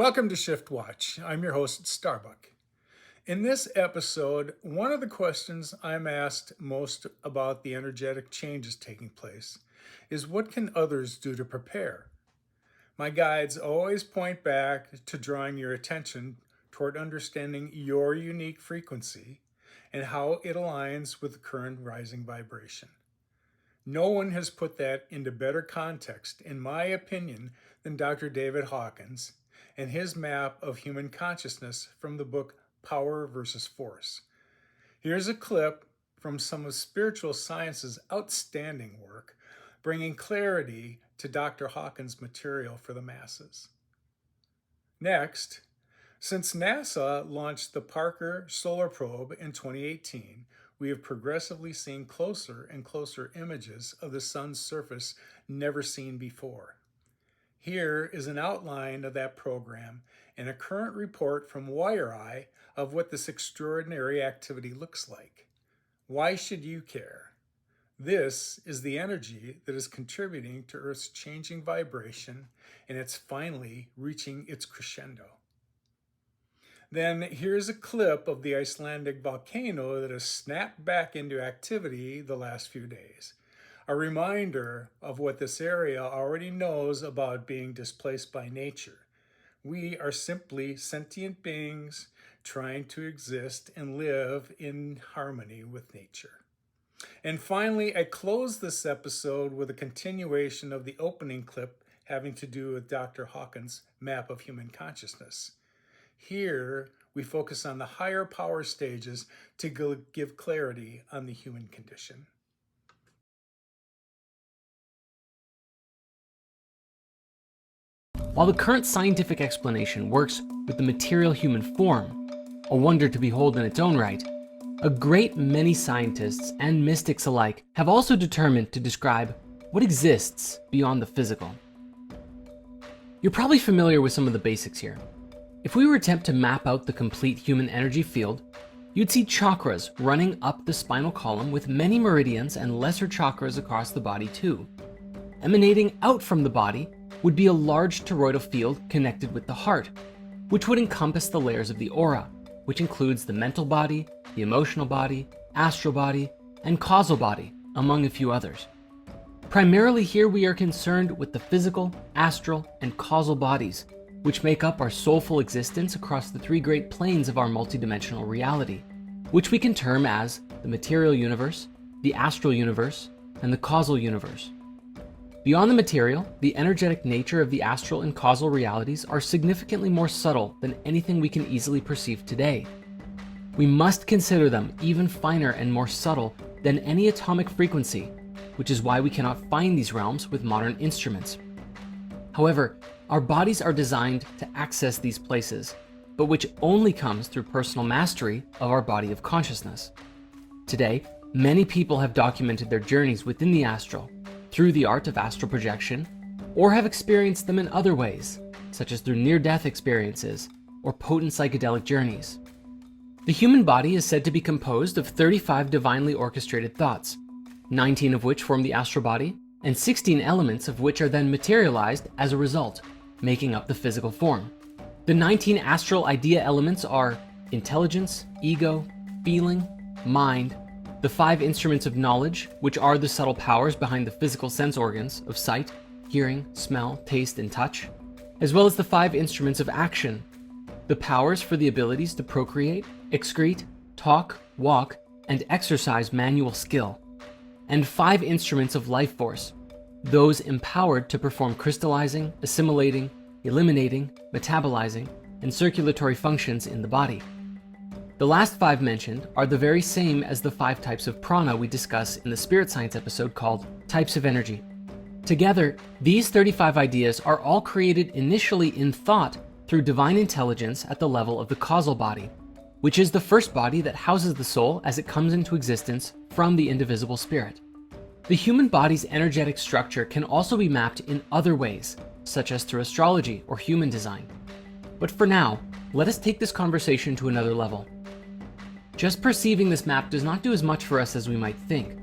Welcome to ShiftWatch. I'm your host, Starbuck. In this episode, one of the questions I'm asked most about the energetic changes taking place is what can others do to prepare? My guides always point back to drawing your attention toward understanding your unique frequency and how it aligns with the current rising vibration. No one has put that into better context, in my opinion, than Dr. David Hawkins and his map of human consciousness from the book Power versus Force. Here's a clip from some of spiritual science's outstanding work, bringing clarity to Dr. Hawkins' material for the masses. Next, since NASA launched the Parker Solar Probe in 2018, we have progressively seen closer and closer images of the sun's surface never seen before. Here is an outline of that program and a current report from WireEye of what this extraordinary activity looks like. Why should you care? This is the energy that is contributing to Earth's changing vibration, and it's finally reaching its crescendo. Then here's a clip of the Icelandic volcano that has snapped back into activity the last few days. A reminder of what this area already knows about being displaced by nature. We are simply sentient beings trying to exist and live in harmony with nature. And finally, I close this episode with a continuation of the opening clip having to do with Dr. Hawkins' map of human consciousness. Here, we focus on the higher power stages to give clarity on the human condition. While the current scientific explanation works with the material human form, a wonder to behold in its own right, a great many scientists and mystics alike have also determined to describe what exists beyond the physical. You're probably familiar with some of the basics here. If we were to attempt to map out the complete human energy field, you'd see chakras running up the spinal column with many meridians and lesser chakras across the body too. Emanating out from the body would be a large toroidal field connected with the heart, which would encompass the layers of the aura, which includes the mental body, the emotional body, astral body, and causal body, among a few others. Primarily here we are concerned with the physical, astral, and causal bodies, which make up our soulful existence across the three great planes of our multidimensional reality, which we can term as the material universe, the astral universe, and the causal universe. Beyond the material, the energetic nature of the astral and causal realities are significantly more subtle than anything we can easily perceive today. We must consider them even finer and more subtle than any atomic frequency, which is why we cannot find these realms with modern instruments. However, our bodies are designed to access these places, but which only comes through personal mastery of our body of consciousness. Today, many people have documented their journeys within the astral, through the art of astral projection, or have experienced them in other ways, such as through near-death experiences or potent psychedelic journeys. The human body is said to be composed of 35 divinely orchestrated thoughts, 19 of which form the astral body, and 16 elements of which are then materialized as a result, making up the physical form. The 19 astral idea elements are intelligence, ego, feeling, mind, the 5 instruments of knowledge, which are the subtle powers behind the physical sense organs of sight, hearing, smell, taste, and touch, as well as the 5 instruments of action, the powers for the abilities to procreate, excrete, talk, walk, and exercise manual skill, and 5 instruments of life force, those empowered to perform crystallizing, assimilating, eliminating, metabolizing, and circulatory functions in the body. The last 5 mentioned are the very same as the 5 types of prana we discuss in the Spirit Science episode called Types of Energy. Together, these 35 ideas are all created initially in thought through divine intelligence at the level of the causal body, which is the first body that houses the soul as it comes into existence from the indivisible spirit. The human body's energetic structure can also be mapped in other ways, such as through astrology or human design. But for now, let us take this conversation to another level. Just perceiving this map does not do as much for us as we might think.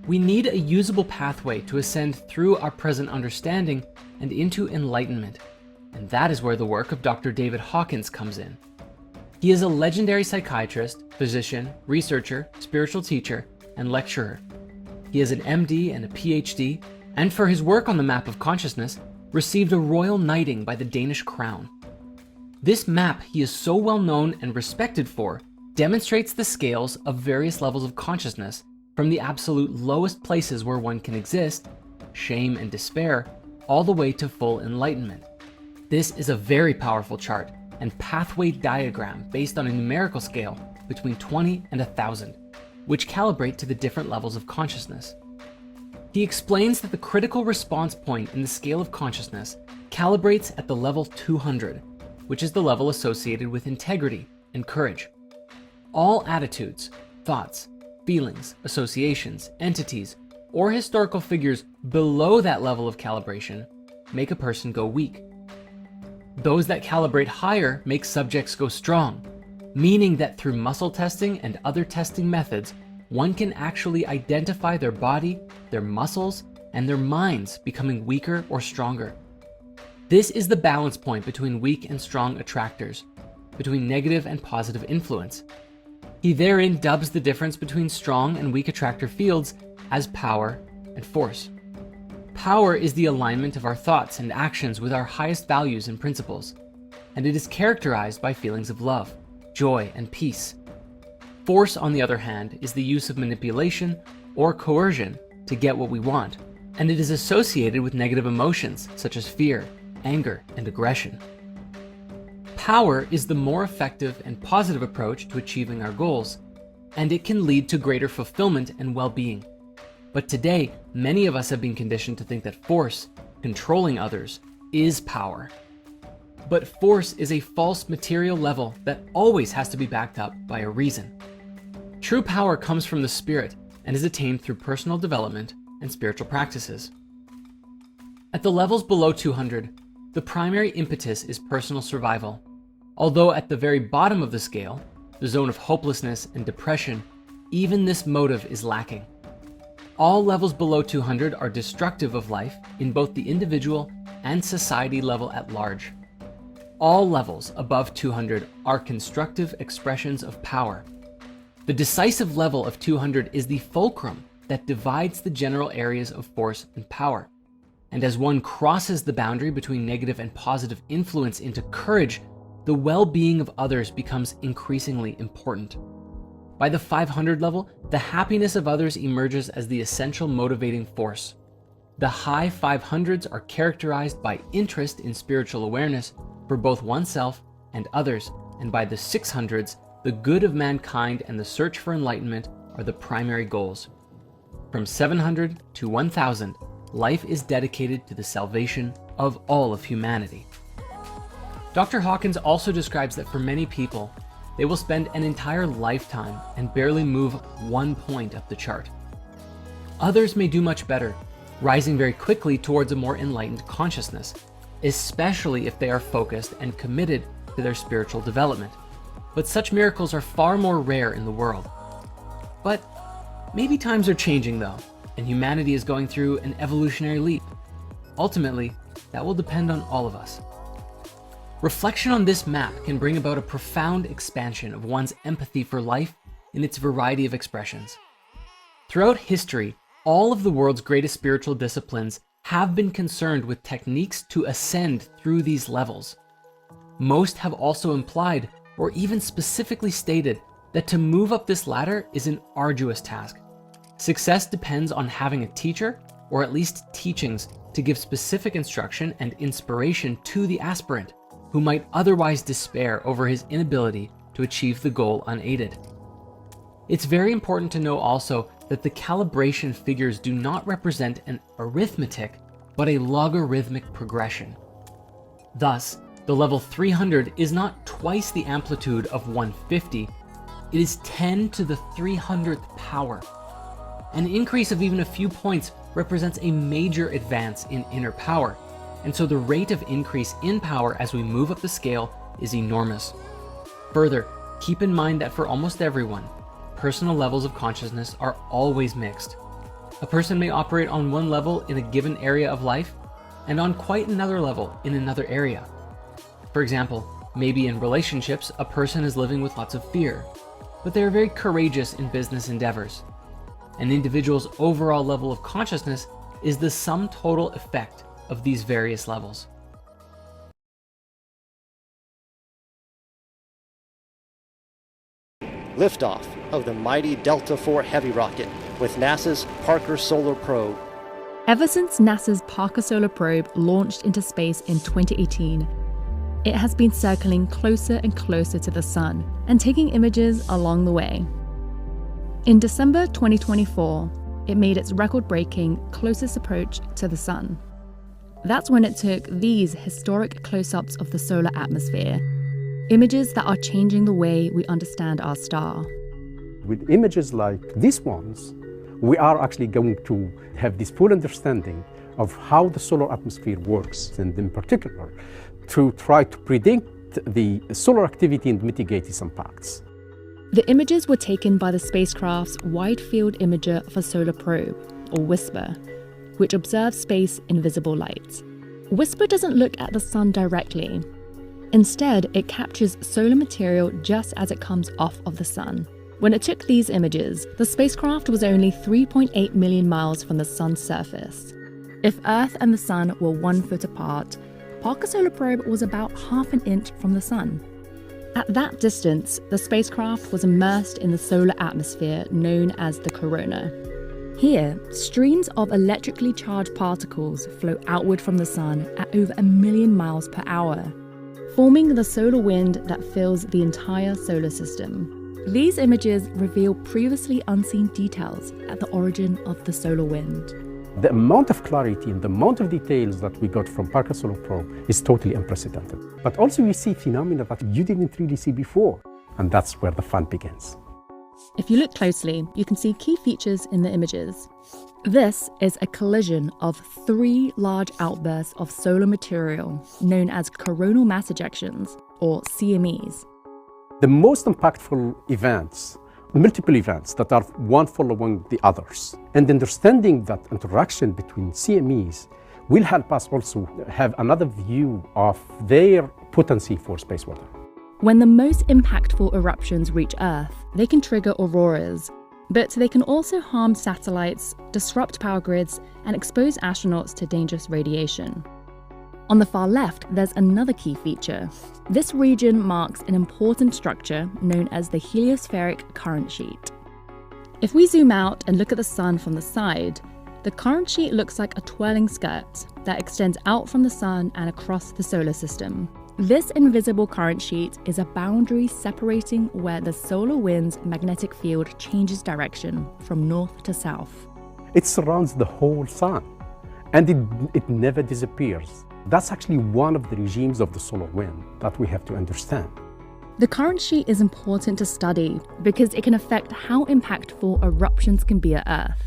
We need a usable pathway to ascend through our present understanding and into enlightenment. And that is where the work of Dr. David Hawkins comes in. He is a legendary psychiatrist, physician, researcher, spiritual teacher, and lecturer. He has an MD and a PhD, and for his work on the map of consciousness, received a royal knighting by the Danish crown. This map he is so well known and respected for demonstrates the scales of various levels of consciousness from the absolute lowest places where one can exist, shame and despair, all the way to full enlightenment. This is a very powerful chart and pathway diagram based on a numerical scale between 20 and 1,000, which calibrate to the different levels of consciousness. He explains that the critical response point in the scale of consciousness calibrates at the level 200, which is the level associated with integrity and courage. All attitudes, thoughts, feelings, associations, entities, or historical figures below that level of calibration make a person go weak. Those that calibrate higher make subjects go strong, meaning that through muscle testing and other testing methods, one can actually identify their body, their muscles, and their minds becoming weaker or stronger. This is the balance point between weak and strong attractors, between negative and positive influence. He therein dubs the difference between strong and weak attractor fields as power and force. Power is the alignment of our thoughts and actions with our highest values and principles, and it is characterized by feelings of love, joy, and peace. Force, on the other hand, is the use of manipulation or coercion to get what we want, and it is associated with negative emotions such as fear, anger, and aggression. Power is the more effective and positive approach to achieving our goals, and it can lead to greater fulfillment and well-being. But today, many of us have been conditioned to think that force, controlling others, is power. But force is a false material level that always has to be backed up by a reason. True power comes from the spirit and is attained through personal development and spiritual practices. At the levels below 200, the primary impetus is personal survival, although at the very bottom of the scale, the zone of hopelessness and depression, even this motive is lacking. All levels below 200 are destructive of life in both the individual and society level at large. All levels above 200 are constructive expressions of power. The decisive level of 200 is the fulcrum that divides the general areas of force and power. And as one crosses the boundary between negative and positive influence into courage, the well-being of others becomes increasingly important. By the 500 level, the happiness of others emerges as the essential motivating force. The high 500s are characterized by interest in spiritual awareness for both oneself and others, and by the 600s, the good of mankind and the search for enlightenment are the primary goals. From 700 to 1000, life is dedicated to the salvation of all of humanity. Dr. Hawkins also describes that for many people, they will spend an entire lifetime and barely move 1 point up the chart. Others may do much better, rising very quickly towards a more enlightened consciousness, especially if they are focused and committed to their spiritual development. But such miracles are far more rare in the world. But maybe times are changing though, and humanity is going through an evolutionary leap. Ultimately, that will depend on all of us. Reflection on this map can bring about a profound expansion of one's empathy for life in its variety of expressions. Throughout history, all of the world's greatest spiritual disciplines have been concerned with techniques to ascend through these levels. Most have also implied, or even specifically stated, that to move up this ladder is an arduous task. Success depends on having a teacher, or at least teachings, to give specific instruction and inspiration to the aspirant, who might otherwise despair over his inability to achieve the goal unaided. It's very important to know also that the calibration figures do not represent an arithmetic, but a logarithmic progression. Thus, the level 300 is not twice the amplitude of 150, it is 10 to the 300th power. An increase of even a few points represents a major advance in inner power, and so the rate of increase in power as we move up the scale is enormous. Further, keep in mind that for almost everyone, personal levels of consciousness are always mixed. A person may operate on one level in a given area of life, and on quite another level in another area. For example, maybe in relationships, a person is living with lots of fear, but they are very courageous in business endeavors. An individual's overall level of consciousness is the sum total effect of these various levels. Liftoff of the mighty Delta IV Heavy rocket with NASA's Parker Solar Probe. Ever since NASA's Parker Solar Probe launched into space in 2018, it has been circling closer and closer to the Sun and taking images along the way. In December 2024, it made its record-breaking closest approach to the Sun. That's when it took these historic close-ups of the solar atmosphere, images that are changing the way we understand our star. With images like these ones, we are actually going to have this full understanding of how the solar atmosphere works, and in particular, to try to predict the solar activity and mitigate its impacts. The images were taken by the spacecraft's Wide Field Imager for Solar Probe, or WISPR, which observes space in visible light. WISPR doesn't look at the Sun directly. Instead, it captures solar material just as it comes off of the Sun. When it took these images, the spacecraft was only 3.8 million miles from the Sun's surface. If Earth and the Sun were 1 foot apart, Parker Solar Probe was about half an inch from the Sun. At that distance, the spacecraft was immersed in the solar atmosphere known as the corona. Here, streams of electrically charged particles flow outward from the Sun at over 1 million miles per hour, forming the solar wind that fills the entire solar system. These images reveal previously unseen details at the origin of the solar wind. The amount of clarity and the amount of details that we got from Parker Solar Probe is totally unprecedented. But also we see phenomena that you didn't really see before, and that's where the fun begins. If you look closely, you can see key features in the images. This is a collision of 3 large outbursts of solar material known as coronal mass ejections, or CMEs. The most impactful events, multiple events that are one following the others, and understanding that interaction between CMEs will help us also have another view of their potency for space weather. When the most impactful eruptions reach Earth, they can trigger auroras, but they can also harm satellites, disrupt power grids, and expose astronauts to dangerous radiation. On the far left, there's another key feature. This region marks an important structure known as the heliospheric current sheet. If we zoom out and look at the Sun from the side, the current sheet looks like a twirling skirt that extends out from the Sun and across the solar system. This invisible current sheet is a boundary separating where the solar wind's magnetic field changes direction from north to south. It surrounds the whole Sun, and it never disappears. That's actually one of the regimes of the solar wind that we have to understand. The current sheet is important to study because it can affect how impactful eruptions can be at Earth.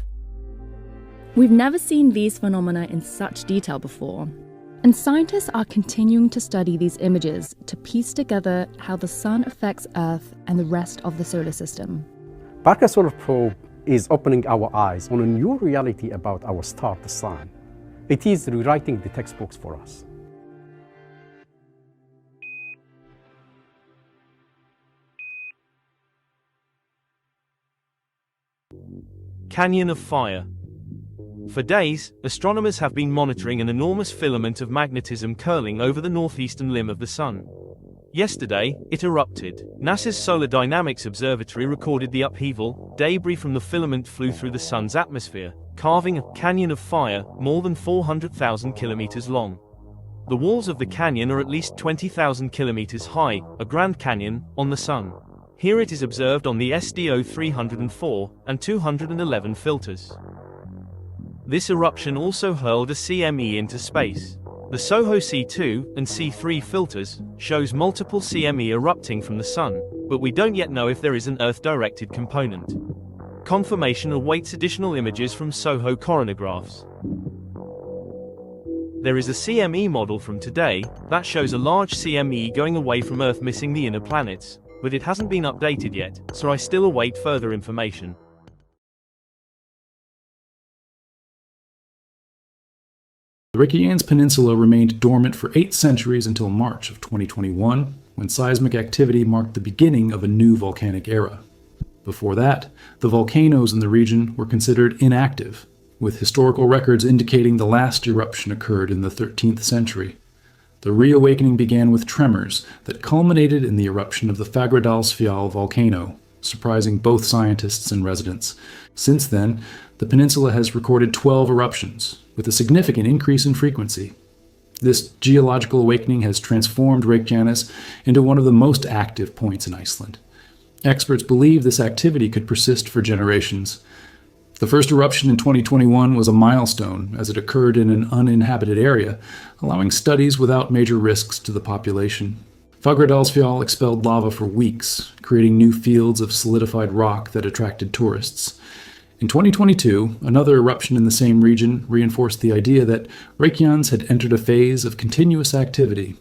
We've never seen these phenomena in such detail before, and scientists are continuing to study these images to piece together how the Sun affects Earth and the rest of the solar system. Parker Solar Probe is opening our eyes on a new reality about our star, the Sun. It is rewriting the textbooks for us. Canyon of Fire. For days, astronomers have been monitoring an enormous filament of magnetism curling over the northeastern limb of the Sun. Yesterday, it erupted. NASA's Solar Dynamics Observatory recorded the upheaval. Debris from the filament flew through the Sun's atmosphere, carving a canyon of fire more than 400,000 kilometers long. The walls of the canyon are at least 20,000 kilometers high, a Grand Canyon, on the Sun. Here it is observed on the SDO 304 and 211 filters. This eruption also hurled a CME into space. The SOHO C2 and C3 filters shows multiple CME erupting from the Sun, but we don't yet know if there is an Earth-directed component. Confirmation awaits additional images from SOHO coronagraphs. There is a CME model from today that shows a large CME going away from Earth missing the inner planets, but it hasn't been updated yet, so I still await further information. The Reykjanes Peninsula remained dormant for 8 centuries until March of 2021, when seismic activity marked the beginning of a new volcanic era. Before that, the volcanoes in the region were considered inactive, with historical records indicating the last eruption occurred in the 13th century. The reawakening began with tremors that culminated in the eruption of the Fagradalsfjall volcano, surprising both scientists and residents. Since then, the peninsula has recorded 12 eruptions, with a significant increase in frequency. This geological awakening has transformed Reykjanes into one of the most active points in Iceland. Experts believe this activity could persist for generations. The first eruption in 2021 was a milestone, as it occurred in an uninhabited area, allowing studies without major risks to the population. Fagradalsfjall expelled lava for weeks, creating new fields of solidified rock that attracted tourists. In 2022, another eruption in the same region reinforced the idea that Reykjanes had entered a phase of continuous activity.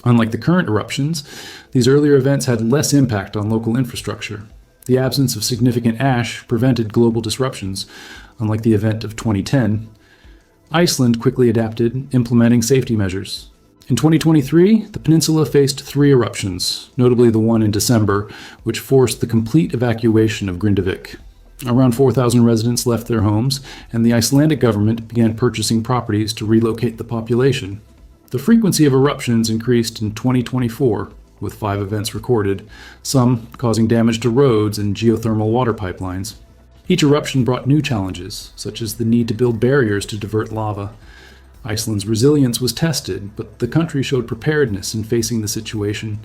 Unlike the current eruptions, these earlier events had less impact on local infrastructure. The absence of significant ash prevented global disruptions, unlike the event of 2010. Iceland quickly adapted, implementing safety measures. In 2023, the peninsula faced 3 eruptions, notably the one in December, which forced the complete evacuation of Grindavik. Around 4,000 residents left their homes, and the Icelandic government began purchasing properties to relocate the population. The frequency of eruptions increased in 2024, with 5 events recorded, some causing damage to roads and geothermal water pipelines. Each eruption brought new challenges, such as the need to build barriers to divert lava. Iceland's resilience was tested, but the country showed preparedness in facing the situation.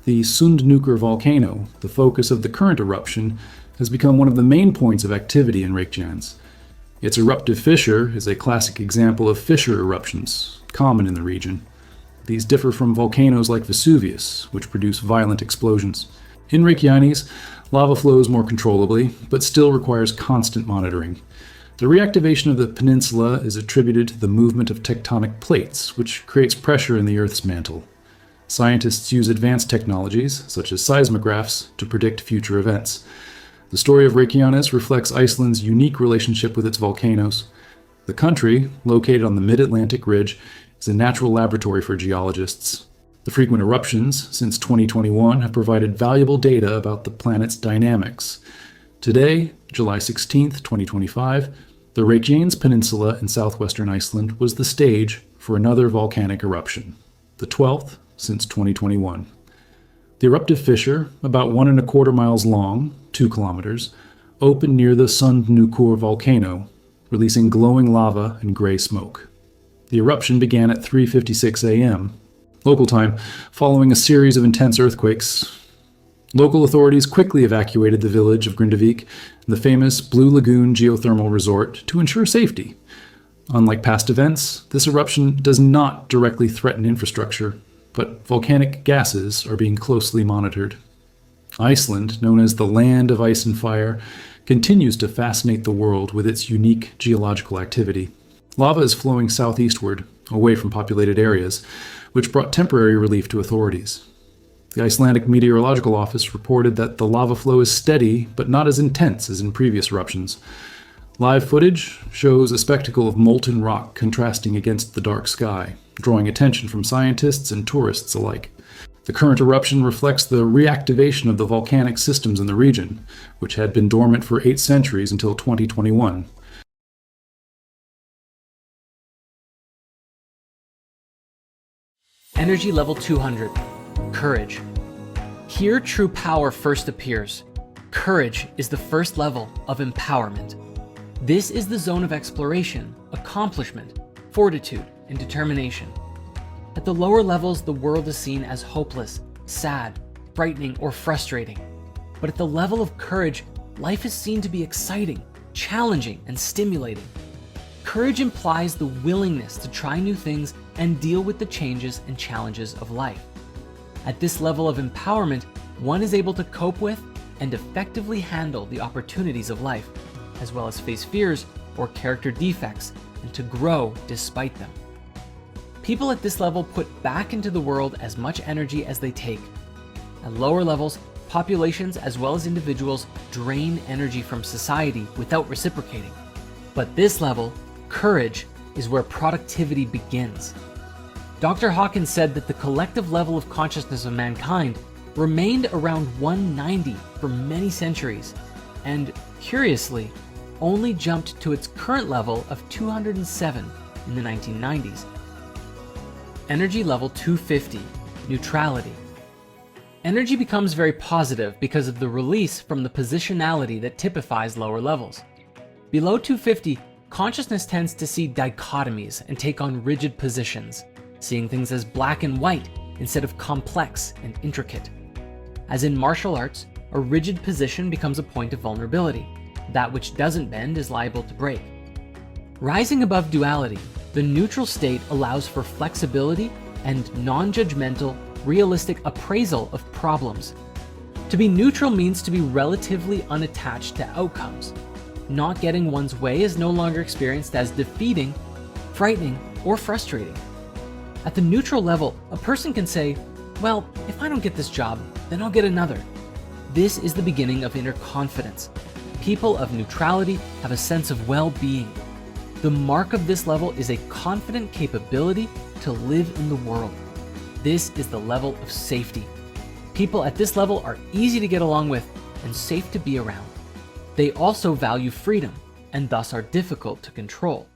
The Sundhnúkur volcano, the focus of the current eruption, has become one of the main points of activity in Reykjanes. Its eruptive fissure is a classic example of fissure eruptions, common in the region. These differ from volcanoes like Vesuvius, which produce violent explosions. In Reykjanes, lava flows more controllably, but still requires constant monitoring. The reactivation of the peninsula is attributed to the movement of tectonic plates, which creates pressure in the Earth's mantle. Scientists use advanced technologies, such as seismographs, to predict future events. The story of Reykjanes reflects Iceland's unique relationship with its volcanoes. The country, located on the mid-Atlantic ridge, is a natural laboratory for geologists. The frequent eruptions since 2021 have provided valuable data about the planet's dynamics. Today, July 16, 2025, the Reykjanes Peninsula in southwestern Iceland was the stage for another volcanic eruption, the 12th since 2021. The eruptive fissure, about 1¼ miles long, 2 kilometers, opened near the Sundhnúkur volcano, releasing glowing lava and gray smoke. The eruption began at 3:56 a.m. local time, following a series of intense earthquakes. Local authorities quickly evacuated the village of Grindavik and the famous Blue Lagoon geothermal resort to ensure safety. Unlike past events, this eruption does not directly threaten infrastructure, but volcanic gases are being closely monitored. Iceland, known as the land of ice and fire, continues to fascinate the world with its unique geological activity. Lava is flowing southeastward, away from populated areas, which brought temporary relief to authorities. The Icelandic Meteorological Office reported that the lava flow is steady, but not as intense as in previous eruptions. Live footage shows a spectacle of molten rock contrasting against the dark sky, drawing attention from scientists and tourists alike. The current eruption reflects the reactivation of the volcanic systems in the region, which had been dormant for 8 centuries until 2021. Energy level 200. Courage. Here true power first appears. Courage is the first level of empowerment. This is the zone of exploration, accomplishment, fortitude, and determination. At the lower levels, the world is seen as hopeless, sad, frightening, or frustrating. But at the level of courage, life is seen to be exciting, challenging, and stimulating. Courage implies the willingness to try new things and deal with the changes and challenges of life. At this level of empowerment, one is able to cope with and effectively handle the opportunities of life, as well as face fears or character defects and to grow despite them. People at this level put back into the world as much energy as they take. At lower levels, populations as well as individuals drain energy from society without reciprocating. But this level, courage, is where productivity begins. Dr. Hawkins said that the collective level of consciousness of mankind remained around 190 for many centuries, and curiously, only jumped to its current level of 207 in the 1990s. Energy level 250, neutrality. Energy becomes very positive because of the release from the positionality that typifies lower levels. Below 250, consciousness tends to see dichotomies and take on rigid positions, seeing things as black and white instead of complex and intricate. As in martial arts, a rigid position becomes a point of vulnerability. That which doesn't bend is liable to break. Rising above duality, the neutral state allows for flexibility and non-judgmental, realistic appraisal of problems. To be neutral means to be relatively unattached to outcomes. Not getting one's way is no longer experienced as defeating, frightening, or frustrating. At the neutral level, a person can say, well, if I don't get this job, then I'll get another. This is the beginning of inner confidence. People of neutrality have a sense of well-being. The mark of this level is a confident capability to live in the world. This is the level of safety. People at this level are easy to get along with and safe to be around. They also value freedom and thus are difficult to control.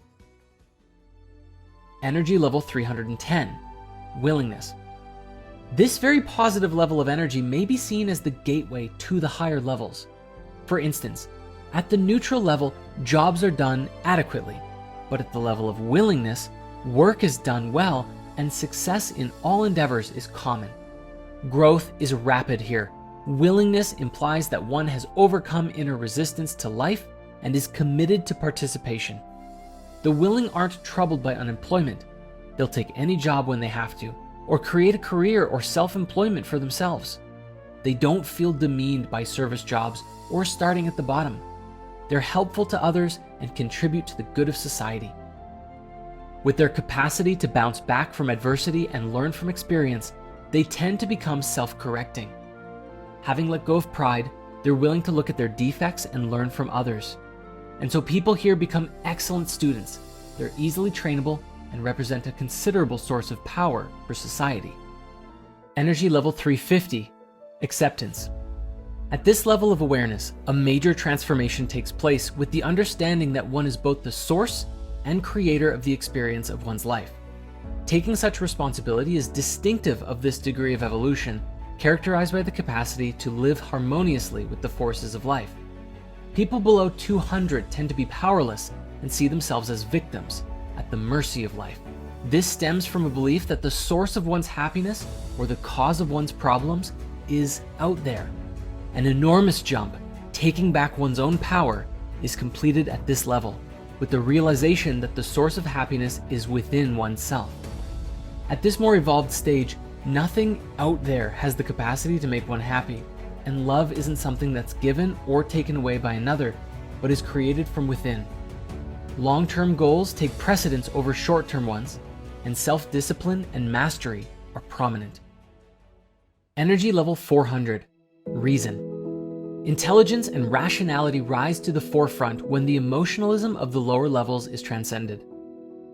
Energy level 310, willingness. This very positive level of energy may be seen as the gateway to the higher levels. For instance, at the neutral level, jobs are done adequately, but at the level of willingness, work is done well and success in all endeavors is common. Growth is rapid here. Willingness implies that one has overcome inner resistance to life and is committed to participation. The willing aren't troubled by unemployment. They'll take any job when they have to, or create a career or self-employment for themselves. They don't feel demeaned by service jobs or starting at the bottom. They're helpful to others and contribute to the good of society. With their capacity to bounce back from adversity and learn from experience, they tend to become self-correcting. Having let go of pride, they're willing to look at their defects and learn from others. And so people here become excellent students. They're easily trainable and represent a considerable source of power for society. Energy level 350, acceptance. At this level of awareness, a major transformation takes place with the understanding that one is both the source and creator of the experience of one's life. Taking such responsibility is distinctive of this degree of evolution, characterized by the capacity to live harmoniously with the forces of life. People below 200 tend to be powerless and see themselves as victims, at the mercy of life. This stems from a belief that the source of one's happiness or the cause of one's problems is out there. An enormous jump, taking back one's own power, is completed at this level, with the realization that the source of happiness is within oneself. At this more evolved stage, nothing out there has the capacity to make one happy, and love isn't something that's given or taken away by another, but is created from within. Long-term goals take precedence over short-term ones, and self-discipline and mastery are prominent. Energy level 400, reason. Intelligence and rationality rise to the forefront when the emotionalism of the lower levels is transcended.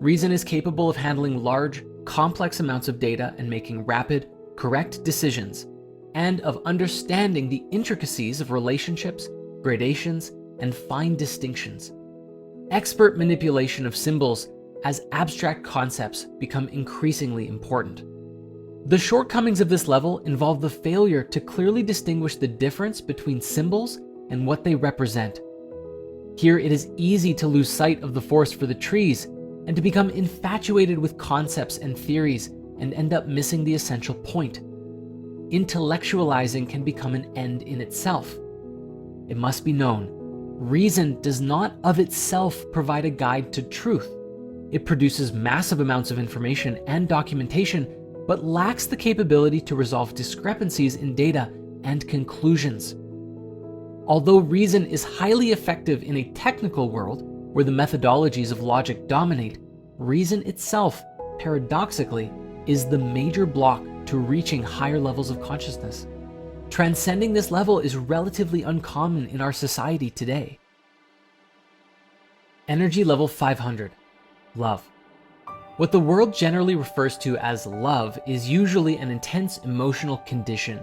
Reason is capable of handling large, complex amounts of data and making rapid, correct decisions, and of understanding the intricacies of relationships, gradations, and fine distinctions. Expert manipulation of symbols as abstract concepts become increasingly important. The shortcomings of this level involve the failure to clearly distinguish the difference between symbols and what they represent. Here it is easy to lose sight of the forest for the trees and to become infatuated with concepts and theories and end up missing the essential point. Intellectualizing can become an end in itself. It must be known, reason does not of itself provide a guide to truth. It produces massive amounts of information and documentation, but lacks the capability to resolve discrepancies in data and conclusions. Although reason is highly effective in a technical world where the methodologies of logic dominate, reason itself, paradoxically, is the major block to reaching higher levels of consciousness. Transcending this level is relatively uncommon in our society today. Energy level 500, love. What the world generally refers to as love is usually an intense emotional condition,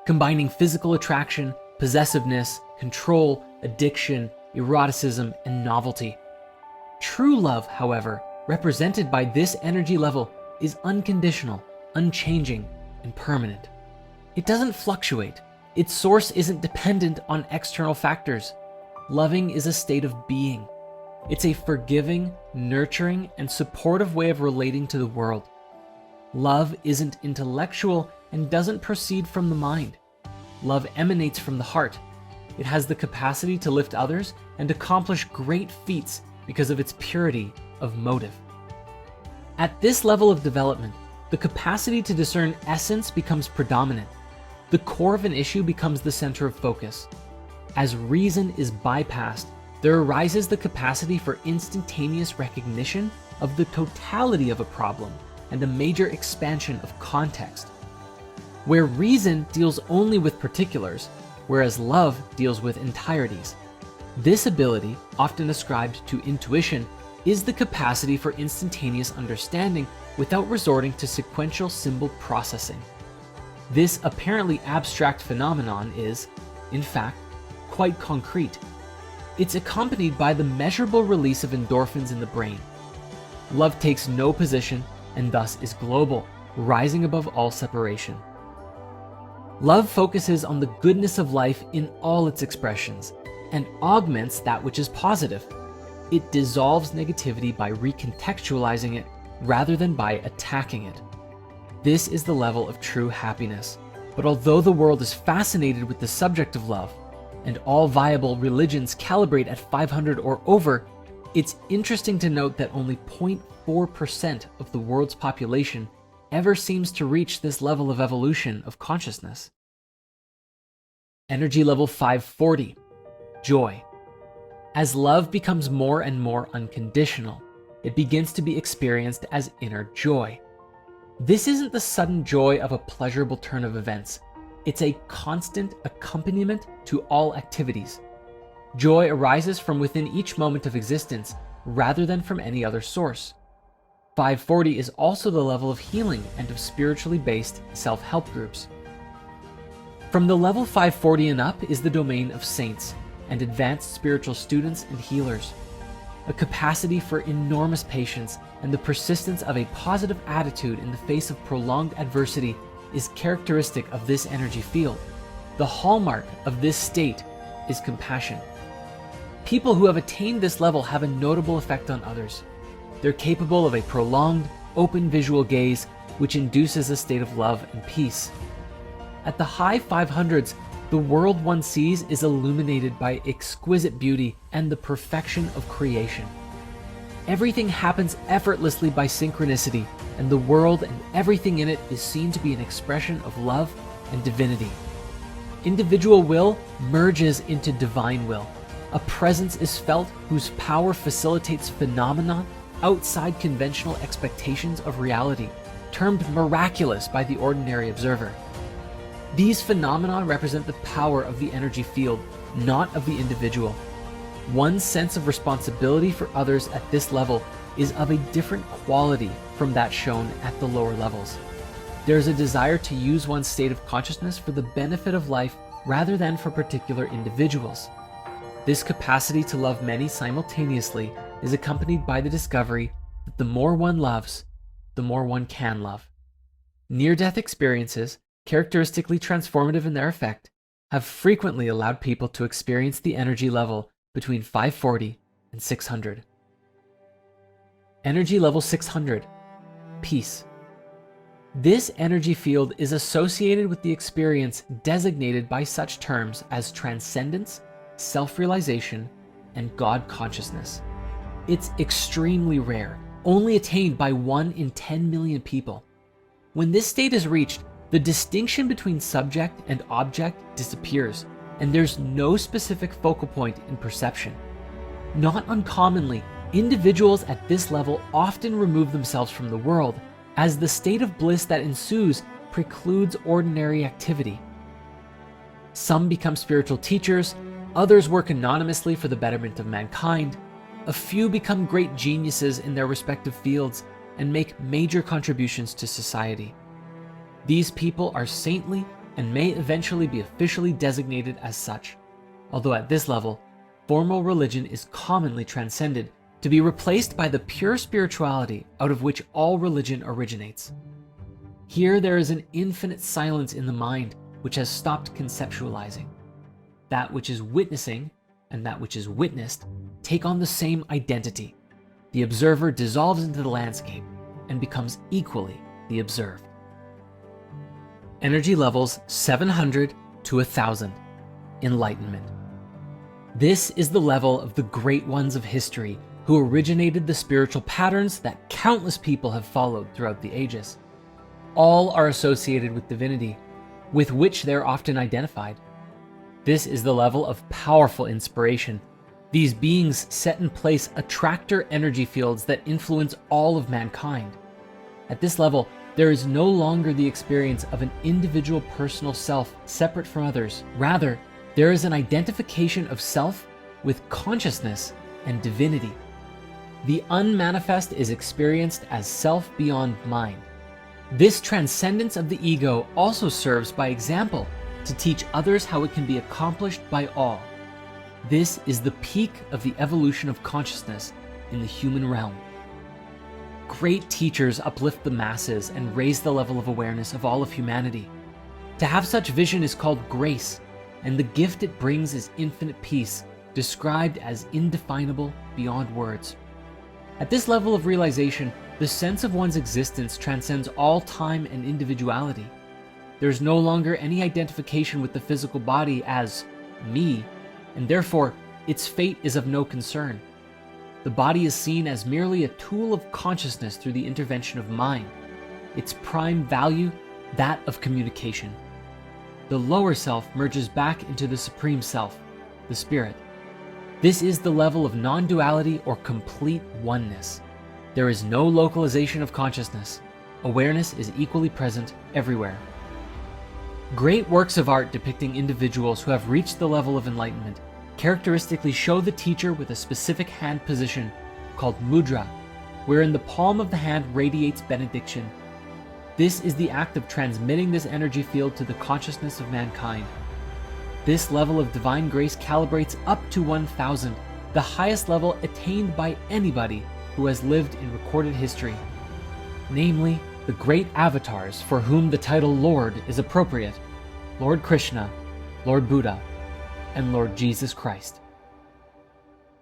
combining physical attraction, possessiveness, control, addiction, eroticism, and novelty. True love, however, represented by this energy level, is unconditional, unchanging, and permanent. It doesn't fluctuate. Its source isn't dependent on external factors. Loving is a state of being. It's a forgiving, nurturing, and supportive way of relating to the world. Love isn't intellectual and doesn't proceed from the mind. Love emanates from the heart. It has the capacity to lift others and accomplish great feats because of its purity of motive. At this level of development, the capacity to discern essence becomes predominant. The core of an issue becomes the center of focus. As reason is bypassed, there arises the capacity for instantaneous recognition of the totality of a problem and a major expansion of context. Where reason deals only with particulars, whereas love deals with entireties. This ability, often ascribed to intuition, is the capacity for instantaneous understanding without resorting to sequential symbol processing. This apparently abstract phenomenon is, in fact, quite concrete. It's accompanied by the measurable release of endorphins in the brain. Love takes no position and thus is global, rising above all separation. Love focuses on the goodness of life in all its expressions and augments that which is positive. It dissolves negativity by recontextualizing it rather than by attacking it. This is the level of true happiness. But although the world is fascinated with the subject of love, and all viable religions calibrate at 500 or over, it's interesting to note that only 0.4% of the world's population ever seems to reach this level of evolution of consciousness. Energy level 540, joy. As love becomes more and more unconditional, it begins to be experienced as inner joy. This isn't the sudden joy of a pleasurable turn of events. It's a constant accompaniment to all activities. Joy arises from within each moment of existence rather than from any other source. 540 is also the level of healing and of spiritually based self-help groups. From the level 540 and up is the domain of saints and advanced spiritual students and healers. A capacity for enormous patience and the persistence of a positive attitude in the face of prolonged adversity is characteristic of this energy field. The hallmark of this state is compassion. People who have attained this level have a notable effect on others. They're capable of a prolonged, open visual gaze, which induces a state of love and peace. At the high 500s, the world one sees is illuminated by exquisite beauty and the perfection of creation. Everything happens effortlessly by synchronicity, and the world and everything in it is seen to be an expression of love and divinity. Individual will merges into divine will. A presence is felt whose power facilitates phenomena outside conventional expectations of reality, termed miraculous by the ordinary observer. These phenomena represent the power of the energy field, not of the individual. One's sense of responsibility for others at this level is of a different quality from that shown at the lower levels. There is a desire to use one's state of consciousness for the benefit of life rather than for particular individuals. This capacity to love many simultaneously is accompanied by the discovery that the more one loves, the more one can love. Near-death experiences, characteristically transformative in their effect, have frequently allowed people to experience the energy level between 540 and 600. Energy level 600, peace. This energy field is associated with the experience designated by such terms as transcendence, self-realization, and God consciousness. It's extremely rare, only attained by 1 in 10 million people. When this state is reached, the distinction between subject and object disappears, and there's no specific focal point in perception. Not uncommonly, individuals at this level often remove themselves from the world, as the state of bliss that ensues precludes ordinary activity. Some become spiritual teachers, others work anonymously for the betterment of mankind. a few become great geniuses in their respective fields and make major contributions to society. These people are saintly and may eventually be officially designated as such, although at this level, formal religion is commonly transcended to be replaced by the pure spirituality out of which all religion originates. Here there is an infinite silence in the mind which has stopped conceptualizing. That which is witnessing and that which is witnessed take on the same identity. The observer dissolves into the landscape and becomes equally the observed. Energy levels 700 to 1000. Enlightenment. This is the level of the great ones of history who originated the spiritual patterns that countless people have followed throughout the ages. All are associated with divinity, with which they're often identified. This is the level of powerful inspiration. These beings set in place attractor energy fields that influence all of mankind. At this level, there is no longer the experience of an individual personal self separate from others. Rather, there is an identification of self with consciousness and divinity. The unmanifest is experienced as self beyond mind. This transcendence of the ego also serves by example to teach others how it can be accomplished by all. This is the peak of the evolution of consciousness in the human realm. Great teachers uplift the masses and raise the level of awareness of all of humanity. To have such vision is called grace, and the gift it brings is infinite peace, described as indefinable beyond words. At this level of realization, the sense of one's existence transcends all time and individuality. There's no longer any identification with the physical body as me, and therefore its fate is of no concern. The body is seen as merely a tool of consciousness through the intervention of mind, its prime value that of communication. The lower self merges back into the supreme self, the spirit. This is the level of non-duality or complete oneness. There is no localization of consciousness. Awareness is equally present everywhere. Great works of art depicting individuals who have reached the level of enlightenment characteristically show the teacher with a specific hand position called mudra, wherein the palm of the hand radiates benediction. This is the act of transmitting this energy field to the consciousness of mankind. This level of divine grace calibrates up to 1000, the highest level attained by anybody who has lived in recorded history, namely the great avatars for whom the title Lord is appropriate: Lord Krishna, Lord Buddha, and Lord Jesus Christ.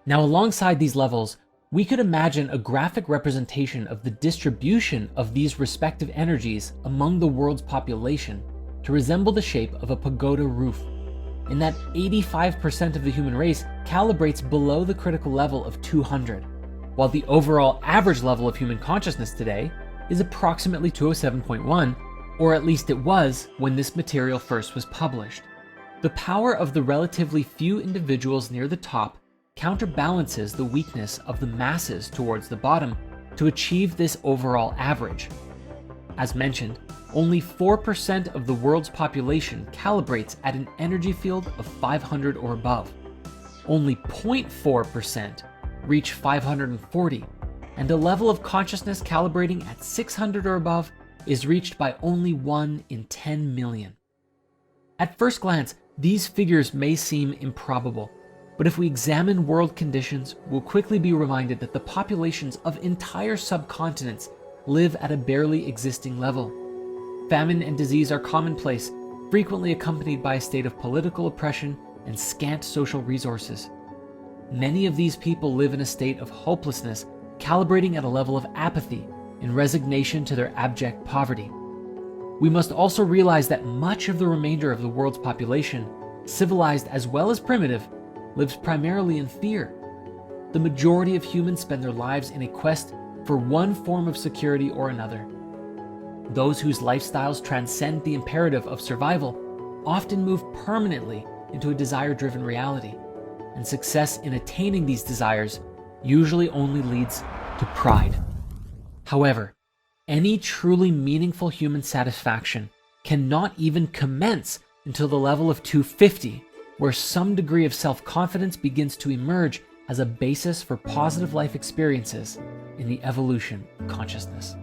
Now, alongside these levels, we could imagine a graphic representation of the distribution of these respective energies among the world's population to resemble the shape of a pagoda roof, in that 85% of the human race calibrates below the critical level of 200, while the overall average level of human consciousness today is approximately 207.1, or at least it was when this material first was published. The power of the relatively few individuals near the top counterbalances the weakness of the masses towards the bottom to achieve this overall average. As mentioned, only 4% of the world's population calibrates at an energy field of 500 or above. Only 0.4% reach 540, and a level of consciousness calibrating at 600 or above is reached by only 1 in 10 million. At first glance, these figures may seem improbable, but if we examine world conditions, we'll quickly be reminded that the populations of entire subcontinents live at a barely existing level. Famine and disease are commonplace, frequently accompanied by a state of political oppression and scant social resources. Many of these people live in a state of hopelessness, calibrating at a level of apathy in resignation to their abject poverty. We must also realize that much of the remainder of the world's population, civilized as well as primitive, lives primarily in fear. The majority of humans spend their lives in a quest for one form of security or another. Those whose lifestyles transcend the imperative of survival often move permanently into a desire-driven reality, and success in attaining these desires usually only leads to pride. However, any truly meaningful human satisfaction cannot even commence until the level of 250, where some degree of self-confidence begins to emerge as a basis for positive life experiences in the evolution of consciousness.